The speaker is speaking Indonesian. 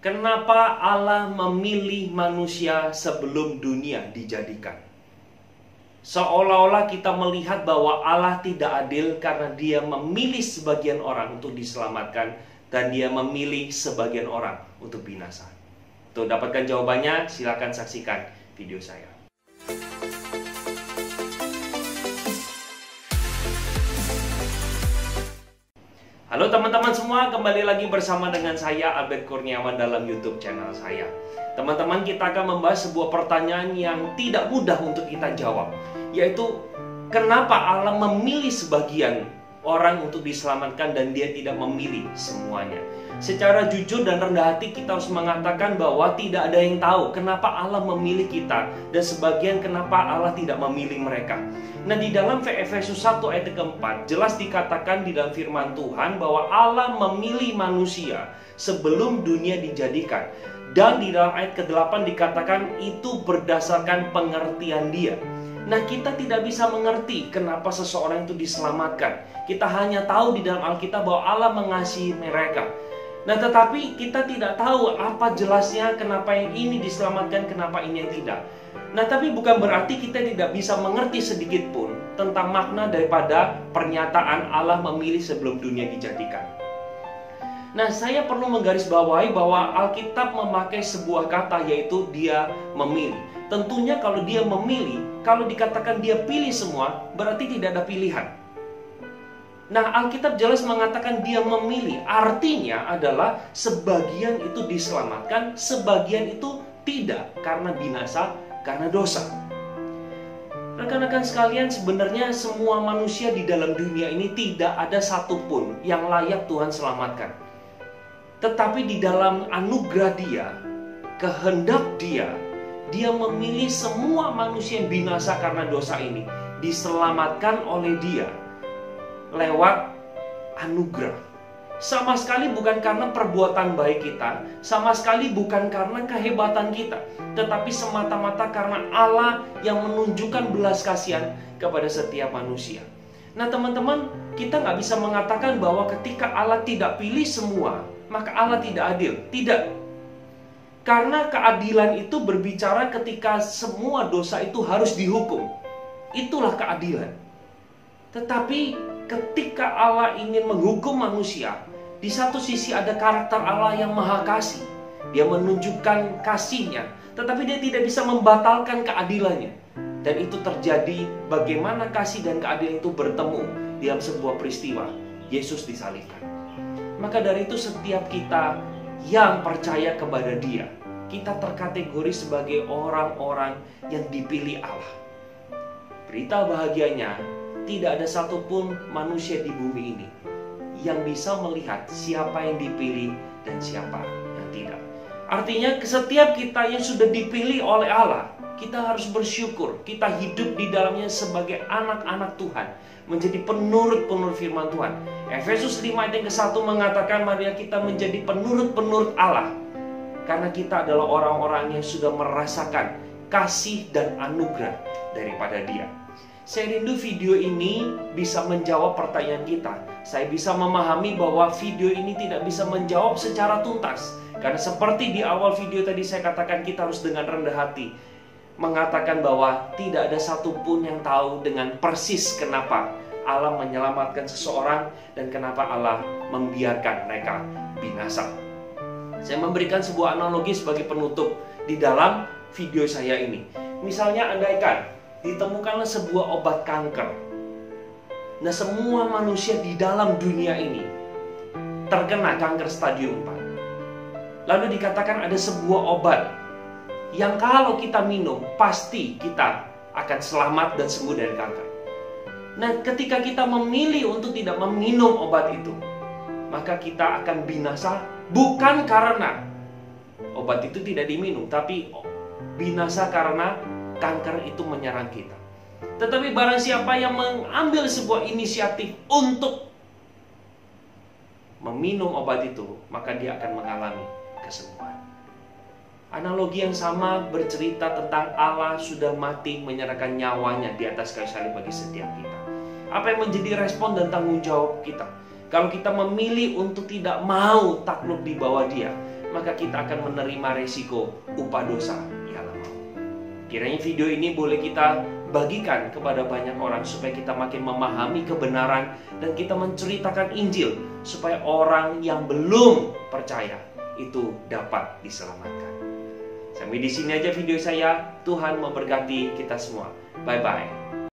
Kenapa Allah memilih manusia sebelum dunia dijadikan? Seolah-olah kita melihat bahwa Allah tidak adil karena Dia memilih sebagian orang untuk diselamatkan dan Dia memilih sebagian orang untuk binasa. Untuk dapatkan jawabannya, silakan saksikan video saya. Halo teman-teman semua, kembali lagi bersama dengan saya Albert Kurniawan dalam YouTube channel saya. Teman-teman, kita akan membahas sebuah pertanyaan yang tidak mudah untuk kita jawab, yaitu kenapa Allah memilih sebagian orang untuk diselamatkan dan Dia tidak memilih semuanya. Secara jujur dan rendah hati kita harus mengatakan bahwa tidak ada yang tahu kenapa Allah memilih kita dan sebagian kenapa Allah tidak memilih mereka. Nah, di dalam Efesus 1 ayat keempat jelas dikatakan di dalam firman Tuhan bahwa Allah memilih manusia sebelum dunia dijadikan. Dan di dalam ayat ke-8 dikatakan itu berdasarkan pengertian Dia. Nah, kita tidak bisa mengerti kenapa seseorang itu diselamatkan. Kita hanya tahu di dalam Alkitab bahwa Allah mengasihi mereka. Nah, tetapi kita tidak tahu apa jelasnya kenapa yang ini diselamatkan, kenapa ini yang tidak. Nah, tapi bukan berarti kita tidak bisa mengerti sedikit pun tentang makna daripada pernyataan Allah memilih sebelum dunia dijadikan. Nah, saya perlu menggarisbawahi bahwa Alkitab memakai sebuah kata, yaitu Dia memilih. Tentunya kalau Dia memilih, kalau dikatakan Dia pilih semua, berarti tidak ada pilihan. Nah, Alkitab jelas mengatakan Dia memilih. Artinya adalah sebagian itu diselamatkan, sebagian itu tidak karena binasa, karena dosa. Rekan-rekan sekalian, sebenarnya semua manusia di dalam dunia ini tidak ada satupun yang layak Tuhan selamatkan. Tetapi di dalam anugerah Dia, kehendak Dia, Dia memilih semua manusia yang binasa karena dosa ini diselamatkan oleh Dia lewat anugerah. Sama sekali bukan karena perbuatan baik kita, sama sekali bukan karena kehebatan kita, tetapi semata-mata karena Allah yang menunjukkan belas kasihan kepada setiap manusia. Nah teman-teman, kita nggak bisa mengatakan bahwa ketika Allah tidak pilih semua, maka Allah tidak adil. Tidak. Karena keadilan itu berbicara ketika semua dosa itu harus dihukum. Itulah keadilan. Tetapi ketika Allah ingin menghukum manusia, di satu sisi ada karakter Allah yang maha kasih. Dia menunjukkan kasihnya, tetapi Dia tidak bisa membatalkan keadilannya. Dan itu terjadi bagaimana kasih dan keadilan itu bertemu dalam sebuah peristiwa, Yesus disalibkan. Maka dari itu setiap kita yang percaya kepada Dia, kita terkategori sebagai orang-orang yang dipilih Allah. Berita bahagianya, tidak ada satupun manusia di bumi ini yang bisa melihat siapa yang dipilih dan siapa yang tidak. Artinya setiap kita yang sudah dipilih oleh Allah, kita harus bersyukur. Kita hidup di dalamnya sebagai anak-anak Tuhan, menjadi penurut-penurut firman Tuhan. Efesus 5 ayat yang ke-1 mengatakan marilah kita menjadi penurut-penurut Allah, karena kita adalah orang-orang yang sudah merasakan kasih dan anugerah daripada Dia. Saya rindu video ini bisa menjawab pertanyaan kita. Saya bisa memahami bahwa video ini tidak bisa menjawab secara tuntas, karena seperti di awal video tadi saya katakan, kita harus dengan rendah hati mengatakan bahwa tidak ada satupun yang tahu dengan persis kenapa Allah menyelamatkan seseorang dan kenapa Allah membiarkan mereka binasa. Saya memberikan sebuah analogi sebagai penutup di dalam video saya ini. Misalnya andaikan ditemukanlah sebuah obat kanker. Nah, semua manusia di dalam dunia ini terkena kanker stadium 4. Lalu dikatakan ada sebuah obat yang kalau kita minum, pasti kita akan selamat dan sembuh dari kanker. Nah, ketika kita memilih untuk tidak meminum obat itu, maka kita akan binasa bukan karena obat itu tidak diminum, tapi binasa karena kanker itu menyerang kita. Tetapi barang siapa yang mengambil sebuah inisiatif untuk meminum obat itu, maka dia akan mengalami kesembuhan. Analogi yang sama bercerita tentang Allah sudah mati menyerahkan nyawanya di atas kayu salib bagi setiap kita. Apa yang menjadi respon dan tanggung jawab kita? Kalau kita memilih untuk tidak mau takluk di bawah Dia, maka kita akan menerima resiko upah dosa ialah maut. Kiranya video ini boleh kita bagikan kepada banyak orang supaya kita makin memahami kebenaran dan kita menceritakan Injil supaya orang yang belum percaya itu dapat diselamatkan. Sampai di sini aja video saya. Tuhan memberkati kita semua. Bye-bye.